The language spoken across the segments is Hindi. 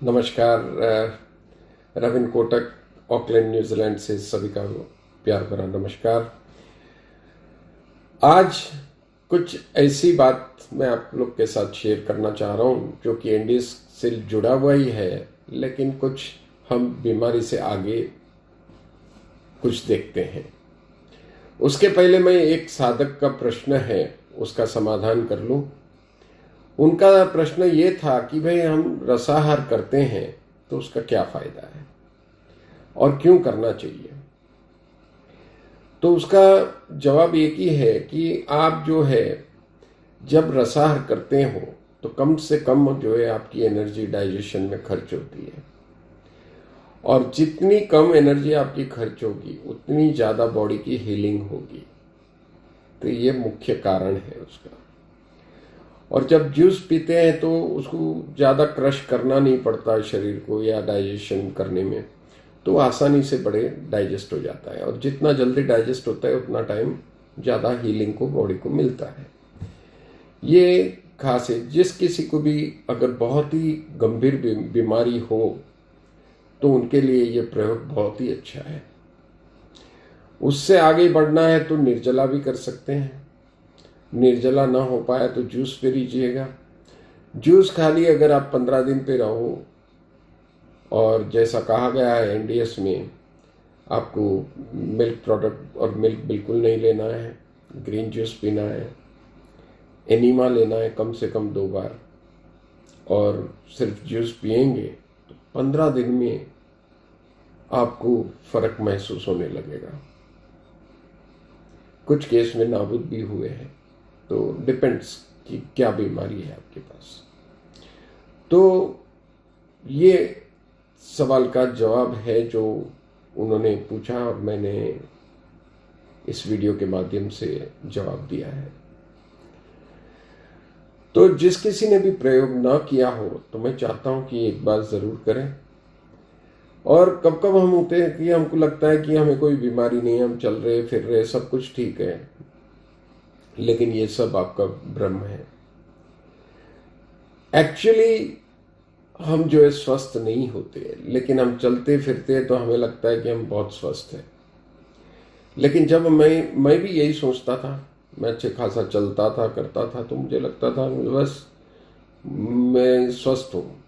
नमस्कार। रविन कोटक, ऑकलैंड न्यूजीलैंड से सभी का प्यार भरा नमस्कार। आज कुछ ऐसी बात मैं आप लोग के साथ शेयर करना चाह रहा हूँ जो कि एनडीएस से जुड़ा हुआ ही है, लेकिन कुछ हम बीमारी से आगे कुछ देखते हैं। उसके पहले मैं एक साधक का प्रश्न है उसका समाधान कर लूँ। उनका प्रश्न ये था कि भाई हम रसाहार करते हैं तो उसका क्या फायदा है और क्यों करना चाहिए। तो उसका जवाब एक ही है कि आप जो है जब रसाहार करते हो तो कम से कम जो है आपकी एनर्जी डाइजेशन में खर्च होती है, और जितनी कम एनर्जी आपकी खर्च होगी उतनी ज़्यादा बॉडी की हीलिंग होगी। तो ये मुख्य कारण है उसका। और जब जूस पीते हैं तो उसको ज़्यादा क्रश करना नहीं पड़ता शरीर को या डाइजेशन करने में, तो आसानी से बड़े डाइजेस्ट हो जाता है, और जितना जल्दी डाइजेस्ट होता है उतना टाइम ज़्यादा हीलिंग को बॉडी को मिलता है। ये खास है। जिस किसी को भी अगर बहुत ही गंभीर बीमारी हो तो उनके लिए ये प्रयोग बहुत ही अच्छा है। उससे आगे बढ़ना है तो निर्जला भी कर सकते हैं। निर्जला ना हो पाया तो जूस पे लीजिएगा। जूस खाली अगर आप 15 दिन पे रहो, और जैसा कहा गया है एनडीएस में, आपको मिल्क प्रोडक्ट और मिल्क बिल्कुल नहीं लेना है, ग्रीन जूस पीना है, एनीमा लेना है कम से कम 2 बार, और सिर्फ जूस पिएंगे तो 15 दिन में आपको फर्क महसूस होने लगेगा। कुछ केस में नाबूद भी हुए हैं, तो डिपेंड्स कि क्या बीमारी है आपके पास। तो ये सवाल का जवाब है जो उन्होंने पूछा और मैंने इस वीडियो के माध्यम से जवाब दिया है। तो जिस किसी ने भी प्रयोग ना किया हो तो मैं चाहता हूं कि एक बार जरूर करें। और कब कब हम होते हैं कि हमको लगता है कि हमें कोई बीमारी नहीं है, हम चल रहे फिर रहे, सब कुछ ठीक है, लेकिन ये सब आपका भ्रम है। एक्चुअली हम जो है स्वस्थ नहीं होते, लेकिन हम चलते फिरते तो हमें लगता है कि हम बहुत स्वस्थ हैं। लेकिन जब मैं भी यही सोचता था, मैं अच्छे खासा चलता था करता था, तो मुझे लगता था बस मैं स्वस्थ हूँ,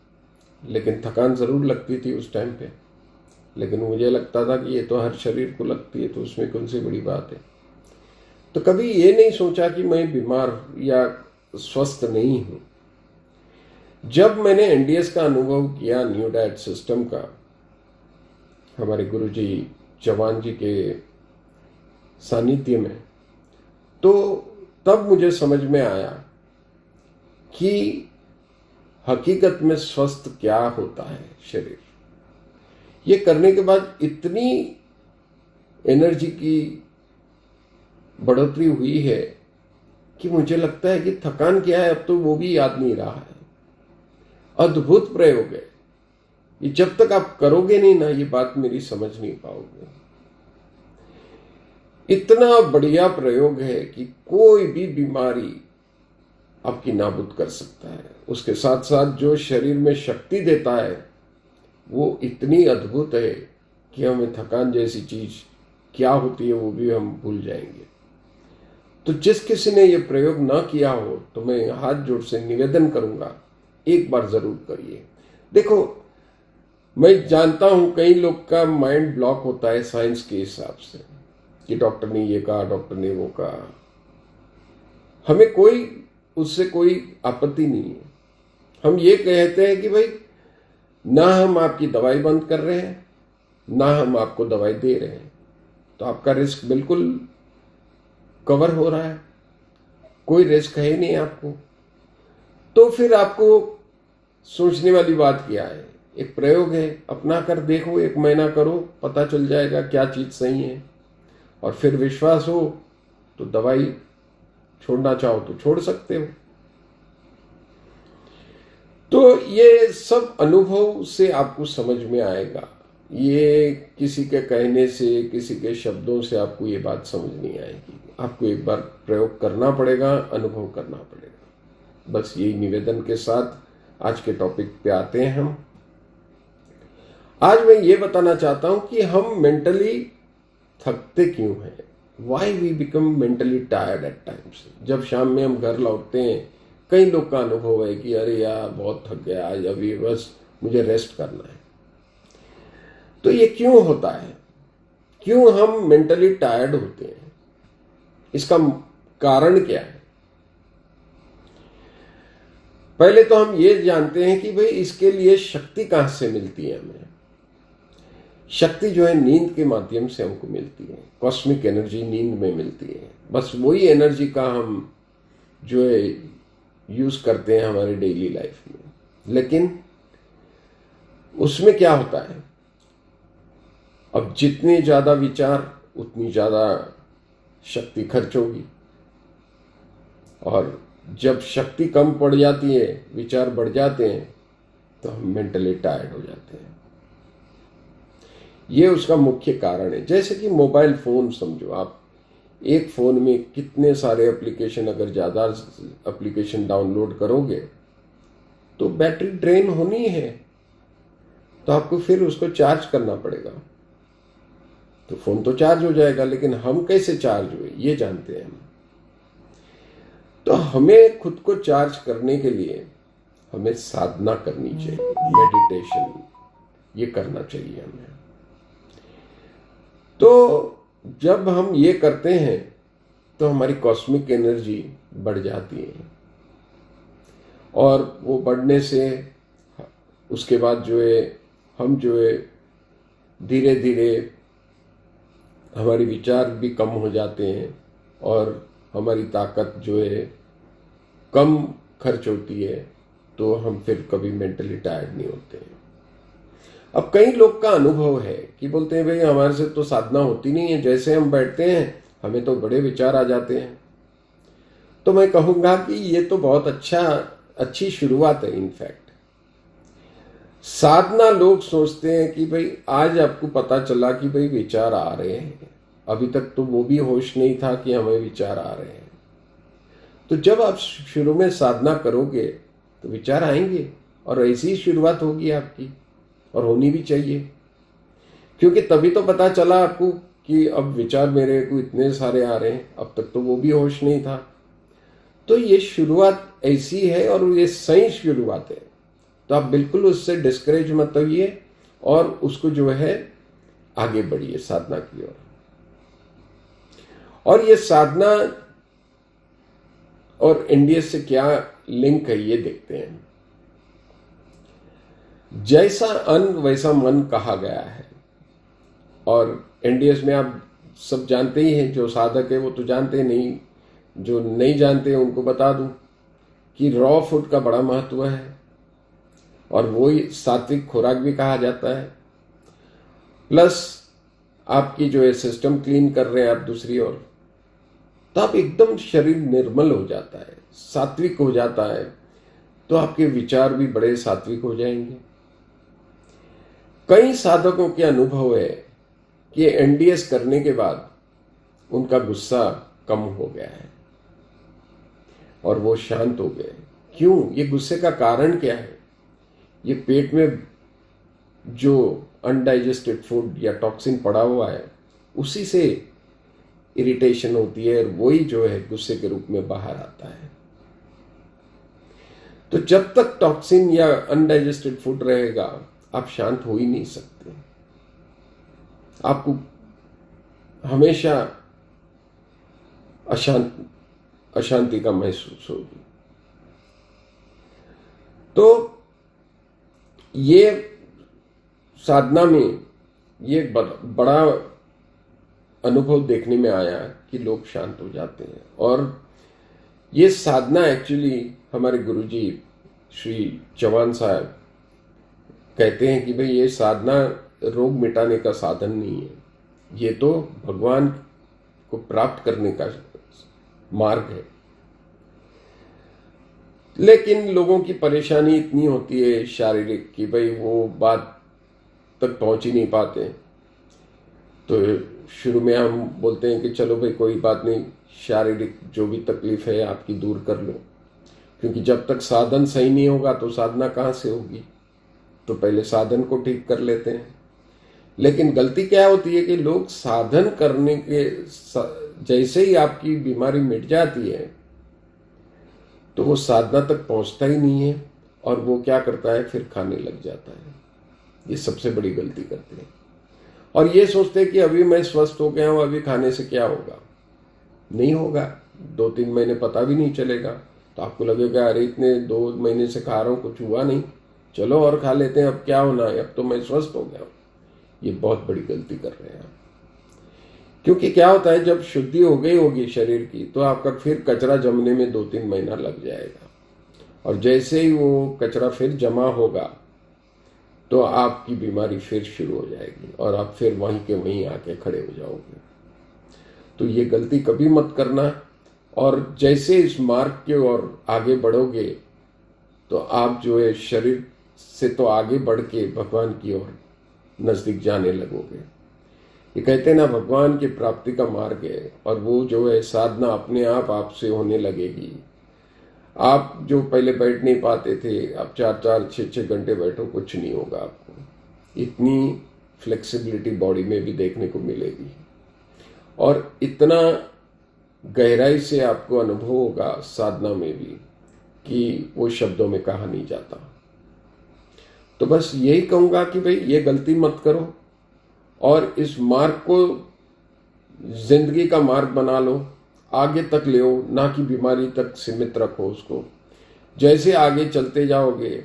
लेकिन थकान ज़रूर लगती थी उस टाइम पे। लेकिन मुझे लगता था कि ये तो हर शरीर को लगती है, तो उसमें कौन सी बड़ी बात है। तो कभी ये नहीं सोचा कि मैं बीमार या स्वस्थ नहीं हूँ। जब मैंने एनडीएस का अनुभव किया, न्यू डाइट सिस्टम का, हमारे गुरुजी जवान जी के सानिध्य में, तो तब मुझे समझ में आया कि हकीकत में स्वस्थ क्या होता है शरीर। ये करने के बाद इतनी एनर्जी की बढ़ोतरी हुई है कि मुझे लगता है कि थकान क्या है अब तो वो भी याद नहीं रहा है। अद्भुत प्रयोग है ये। जब तक आप करोगे नहीं ना, ये बात मेरी समझ नहीं पाओगे। इतना बढ़िया प्रयोग है कि कोई भी बीमारी आपकी नाबूद कर सकता है। उसके साथ साथ जो शरीर में शक्ति देता है वो इतनी अद्भुत है कि हमें थकान जैसी चीज क्या होती है वो भी हम भूल जाएंगे। तो जिस किसी ने ये प्रयोग ना किया हो तो मैं हाथ जोड़ से निवेदन करूंगा, एक बार जरूर करिए। देखो, मैं जानता हूं कई लोग का माइंड ब्लॉक होता है साइंस के हिसाब से कि डॉक्टर ने ये कहा, डॉक्टर ने वो कहा। हमें उससे कोई आपत्ति नहीं है। हम ये कहते हैं कि भाई ना हम आपकी दवाई बंद कर रहे हैं, ना हम आपको दवाई दे रहे हैं, तो आपका रिस्क बिल्कुल कवर हो रहा है, कोई रिस्क है ही नहीं आपको। तो फिर आपको सोचने वाली बात क्या है। एक प्रयोग है, अपना कर देखो, 1 महीना करो, पता चल जाएगा क्या चीज सही है। और फिर विश्वास हो तो दवाई छोड़ना चाहो तो छोड़ सकते हो। तो ये सब अनुभव से आपको समझ में आएगा। ये किसी के कहने से, किसी के शब्दों से आपको ये बात समझ नहीं आएगी। आपको एक बार प्रयोग करना पड़ेगा, अनुभव करना पड़ेगा। बस यही निवेदन के साथ आज के टॉपिक पे आते हैं हम। आज मैं ये बताना चाहता हूं कि हम मेंटली थकते क्यों हैं, why we become mentally tired at times. जब शाम में हम घर लौटते हैं, कई लोग का अनुभव है कि अरे यार बहुत थक गया आज, अभी बस मुझे रेस्ट करना है। तो ये क्यों होता है, क्यों हम मेंटली टायर्ड होते हैं, इसका कारण क्या है? पहले तो हम ये जानते हैं कि भाई इसके लिए शक्ति कहां से मिलती है। हमें शक्ति जो है नींद के माध्यम से हमको मिलती है। कॉस्मिक एनर्जी नींद में मिलती है। बस वही एनर्जी का हम जो है यूज करते हैं हमारे डेली लाइफ में। लेकिन उसमें क्या होता है, अब जितने ज्यादा विचार उतनी ज्यादा शक्ति खर्च होगी, और जब शक्ति कम पड़ जाती है, विचार बढ़ जाते हैं, तो हम मेंटली टायर्ड हो जाते हैं। ये उसका मुख्य कारण है। जैसे कि मोबाइल फोन समझो, आप एक फोन में कितने सारे एप्लीकेशन, अगर ज्यादा एप्लीकेशन डाउनलोड करोगे तो बैटरी ड्रेन होनी है, तो आपको फिर उसको चार्ज करना पड़ेगा। तो फोन तो चार्ज हो जाएगा, लेकिन हम कैसे चार्ज हुए ये जानते हैं हम। तो हमें खुद को चार्ज करने के लिए हमें साधना करनी चाहिए, मेडिटेशन ये करना चाहिए हमें। तो जब हम ये करते हैं तो हमारी कॉस्मिक एनर्जी बढ़ जाती है, और वो बढ़ने से उसके बाद जो है हम जो है धीरे धीरे हमारे विचार भी कम हो जाते हैं, और हमारी ताकत जो है कम खर्च होती है, तो हम फिर कभी मेंटली टायर्ड नहीं होते हैं। अब कई लोग का अनुभव है कि बोलते हैं भाई हमारे से तो साधना होती नहीं है, जैसे हम बैठते हैं हमें तो बड़े विचार आ जाते हैं। तो मैं कहूंगा कि ये तो बहुत अच्छी शुरुआत है। इनफैक्ट साधना, लोग सोचते हैं कि भाई आज आपको पता चला कि भाई विचार आ रहे हैं, अभी तक तो वो भी होश नहीं था कि हमें विचार आ रहे हैं। तो जब आप शुरू में साधना करोगे तो विचार आएंगे, और ऐसी ही शुरुआत होगी आपकी, और होनी भी चाहिए, क्योंकि तभी तो पता चला आपको कि अब विचार मेरे को इतने सारे आ रहे हैं, अब तक तो वो भी होश नहीं था। तो ये शुरुआत ऐसी है, और ये सही शुरुआत है। तो आप बिल्कुल उससे डिस्करेज मत होइए, और उसको जो है आगे बढ़िए साधना की ओर। और ये साधना और एनडीएस से क्या लिंक है ये देखते हैं। जैसा अन्न वैसा मन कहा गया है, और एनडीएस में आप सब जानते ही हैं, जो साधक है वो तो जानते नहीं, जो नहीं जानते उनको बता दूं कि रॉ फूड का बड़ा महत्व है, और वही सात्विक खुराक भी कहा जाता है। प्लस आपकी जो है सिस्टम क्लीन कर रहे हैं आप दूसरी ओर, तो आप एकदम शरीर निर्मल हो जाता है, सात्विक हो जाता है, तो आपके विचार भी बड़े सात्विक हो जाएंगे। कई साधकों के अनुभव है कि एनडीएस करने के बाद उनका गुस्सा कम हो गया है और वो शांत हो गए। क्यों? ये गुस्से का कारण क्या है? ये पेट में जो अनडाइजेस्टेड फूड या टॉक्सिन पड़ा हुआ है उसी से इरिटेशन होती है, और वही जो है गुस्से के रूप में बाहर आता है। तो जब तक टॉक्सिन या अनडाइजेस्टेड फूड रहेगा आप शांत हो ही नहीं सकते। आपको हमेशा अशांति का महसूस होगी। तो ये साधना में ये बड़ा अनुभव देखने में आया कि लोग शांत हो जाते हैं। और ये साधना एक्चुअली हमारे गुरुजी श्री चौहान साहब कहते हैं कि भाई ये साधना रोग मिटाने का साधन नहीं है, ये तो भगवान को प्राप्त करने का मार्ग है। लेकिन लोगों की परेशानी इतनी होती है शारीरिक कि भाई वो बात तक पहुंच ही नहीं पाते। तो शुरू में हम बोलते हैं कि चलो भाई कोई बात नहीं, शारीरिक जो भी तकलीफ है आपकी दूर कर लो, क्योंकि जब तक साधन सही नहीं होगा तो साधना कहाँ से होगी। तो पहले साधन को ठीक कर लेते हैं। लेकिन गलती क्या होती है कि लोग साधन करने के जैसे ही आपकी बीमारी मिट जाती है तो वो साधना तक पहुंचता ही नहीं है, और वो क्या करता है, फिर खाने लग जाता है। ये सबसे बड़ी गलती करते हैं, और ये सोचते हैं कि अभी मैं स्वस्थ हो गया हूं, अभी खाने से क्या होगा। नहीं होगा, 2-3 महीने पता भी नहीं चलेगा। तो आपको लगेगा अरे इतने 2 महीने से खा रहा हूं, कुछ हुआ नहीं, चलो और खा लेते हैं, अब क्या होना है, अब तो मैं स्वस्थ हो गया हूं। ये बहुत बड़ी गलती कर रहे हैं आप। क्योंकि क्या होता है, जब शुद्धि हो गई होगी शरीर की तो आपका फिर कचरा जमने में 2-3 महीना लग जाएगा, और जैसे ही वो कचरा फिर जमा होगा तो आपकी बीमारी फिर शुरू हो जाएगी, और आप फिर वहीं के वहीं आके खड़े हो जाओगे। तो ये गलती कभी मत करना। और जैसे इस मार्ग के ओर आगे बढ़ोगे तो आप जो है शरीर से तो आगे बढ़ के भगवान की ओर नजदीक जाने लगोगे। ये कहते हैं ना, भगवान की प्राप्ति का मार्ग है, और वो जो है साधना अपने आप आपसे होने लगेगी। आप जो पहले बैठ नहीं पाते थे, आप 4-4, 6-6 घंटे बैठो, कुछ नहीं होगा आपको। इतनी फ्लेक्सिबिलिटी बॉडी में भी देखने को मिलेगी, और इतना गहराई से आपको अनुभव होगा साधना में भी कि वो शब्दों में कहा नहीं जाता। तो बस यही कहूंगा कि भाई ये गलती मत करो, और इस मार्ग को जिंदगी का मार्ग बना लो, आगे तक ले आओ, ना कि बीमारी तक सीमित रखो उसको। जैसे आगे चलते जाओगे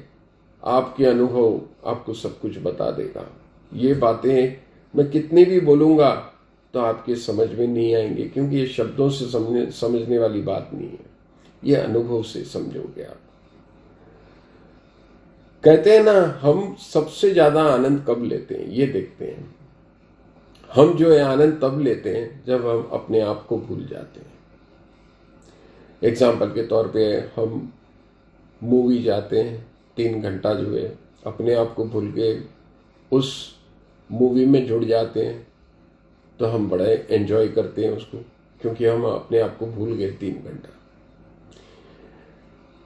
आपके अनुभव आपको सब कुछ बता देगा। ये बातें मैं कितनी भी बोलूंगा तो आपके समझ में नहीं आएंगे, क्योंकि ये शब्दों से समझने वाली बात नहीं है, ये अनुभव से समझोगे आप। कहते हैं ना, हम सबसे ज्यादा आनंद कब लेते हैं, ये देखते हैं। हम जो है आनंद तब लेते हैं जब हम अपने आप को भूल जाते हैं। एग्जाम्पल के तौर पे हम मूवी जाते हैं, 3 घंटा जो है अपने आप को भूल के उस मूवी में जुड़ जाते हैं, तो हम बड़ा एंजॉय करते हैं उसको, क्योंकि हम अपने आप को भूल गए 3 घंटा।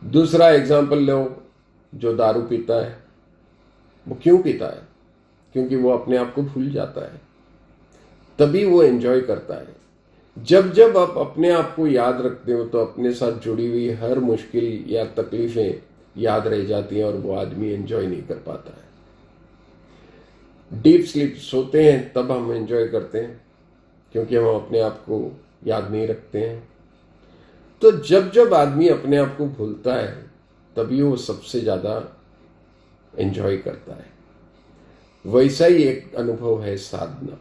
दूसरा एग्जाम्पल लो, जो दारू पीता है, वो क्यों पीता है? क्योंकि वो अपने आप को भूल जाता है, तभी वो एंजॉय करता है। जब जब आप अपने आप को याद रखते हो तो अपने साथ जुड़ी हुई हर मुश्किल या तकलीफें याद रह जाती हैं, और वो आदमी एंजॉय नहीं कर पाता है। डीप स्लीप सोते हैं तब हम एंजॉय करते हैं, क्योंकि हम अपने आप को याद नहीं रखते हैं। तो जब जब आदमी अपने आप को भूलता है तभी वो सबसे ज्यादा एंजॉय करता है। वैसा ही एक अनुभव है साधना।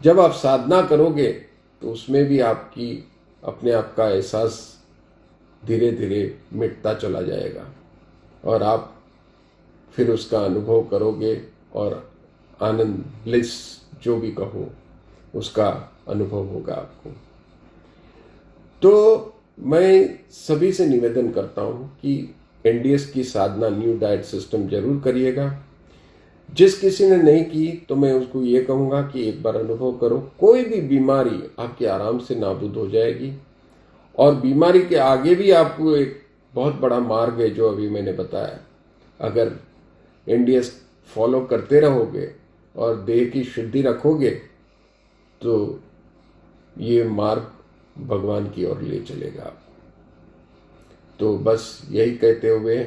जब आप साधना करोगे तो उसमें भी आपकी अपने आप का एहसास धीरे धीरे मिटता चला जाएगा, और आप फिर उसका अनुभव करोगे, और आनंद, ब्लिस जो भी कहो, उसका अनुभव होगा आपको। तो मैं सभी से निवेदन करता हूं कि एनडीएस की साधना, न्यू डाइट सिस्टम जरूर करिएगा। जिस किसी ने नहीं की तो मैं उसको ये कहूंगा कि एक बार अनुभव करो। कोई भी बीमारी आपके आराम से नाबूद हो जाएगी, और बीमारी के आगे भी आपको एक बहुत बड़ा मार्ग है जो अभी मैंने बताया। अगर एनडीएस फॉलो करते रहोगे और देह की शुद्धि रखोगे तो ये मार्ग भगवान की ओर ले चलेगा। तो बस यही कहते हुए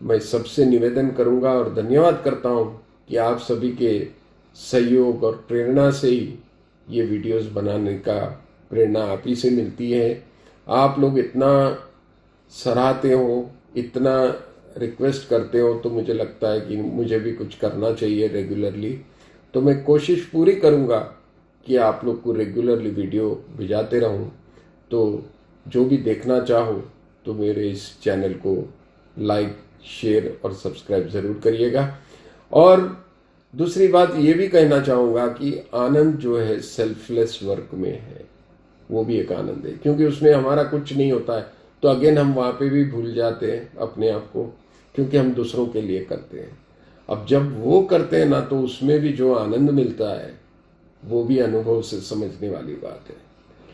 मैं सबसे निवेदन करूंगा और धन्यवाद करता हूं कि आप सभी के सहयोग और प्रेरणा से ही ये वीडियोस बनाने का प्रेरणा आप ही से मिलती है। आप लोग इतना सराहते हो, इतना रिक्वेस्ट करते हो, तो मुझे लगता है कि मुझे भी कुछ करना चाहिए रेगुलरली। तो मैं कोशिश पूरी करूंगा कि आप लोग को रेगुलरली वीडियो भेजाते रहूं। तो जो भी देखना चाहो तो मेरे इस चैनल को लाइक, शेयर और सब्सक्राइब जरूर करिएगा। और दूसरी बात ये भी कहना चाहूंगा कि आनंद जो है सेल्फलेस वर्क में है, वो भी एक आनंद है, क्योंकि उसमें हमारा कुछ नहीं होता है। तो अगेन हम वहां पे भी भूल जाते हैं अपने आप को, क्योंकि हम दूसरों के लिए करते हैं। अब जब वो करते हैं ना, तो उसमें भी जो आनंद मिलता है वो भी अनुभव से समझने वाली बात है।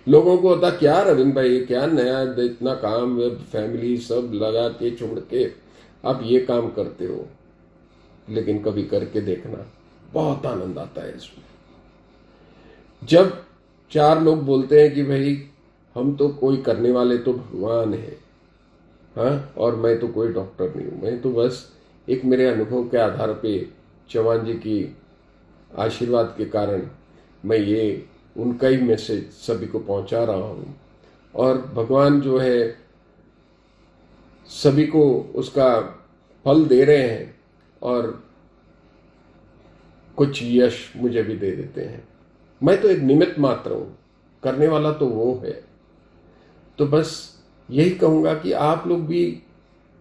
लोगों को होता क्या रविंद्र भाई, क्या नया, इतना काम, फैमिली सब लगा के छोड़ के आप ये काम करते हो। लेकिन कभी करके देखना, बहुत आनंद आता है इसमें। जब 4 लोग बोलते हैं कि भाई हम तो कोई करने वाले तो भगवान है, हाँ, और मैं तो कोई डॉक्टर नहीं हूं, मैं तो बस एक मेरे अनुभव के आधार पे चौहान जी की आशीर्वाद के कारण मैं ये उनका ही मैसेज सभी को पहुंचा रहा हूं, और भगवान जो है सभी को उसका फल दे रहे हैं और कुछ यश मुझे भी दे देते हैं। मैं तो एक निमित्त मात्र हूं, करने वाला तो वो है। तो बस यही कहूंगा कि आप लोग भी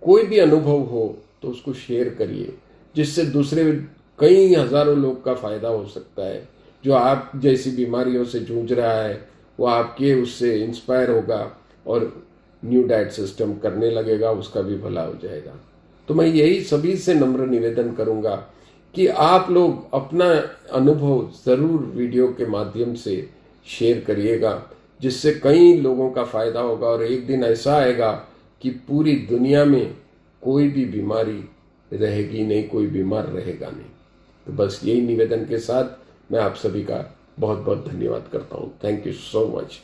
कोई भी अनुभव हो तो उसको शेयर करिए, जिससे दूसरे कई हजारों लोग का फायदा हो सकता है। जो आप जैसी बीमारियों से जूझ रहा है वो आपके उससे इंस्पायर होगा और न्यू डाइट सिस्टम करने लगेगा, उसका भी भला हो जाएगा। तो मैं यही सभी से नम्र निवेदन करूंगा कि आप लोग अपना अनुभव जरूर वीडियो के माध्यम से शेयर करिएगा, जिससे कई लोगों का फायदा होगा और एक दिन ऐसा आएगा कि पूरी दुनिया में कोई भी बीमारी रहेगी नहीं, कोई बीमार रहेगा नहीं। तो बस यही निवेदन के साथ मैं आप सभी का बहुत बहुत धन्यवाद करता हूँ। Thank you so much.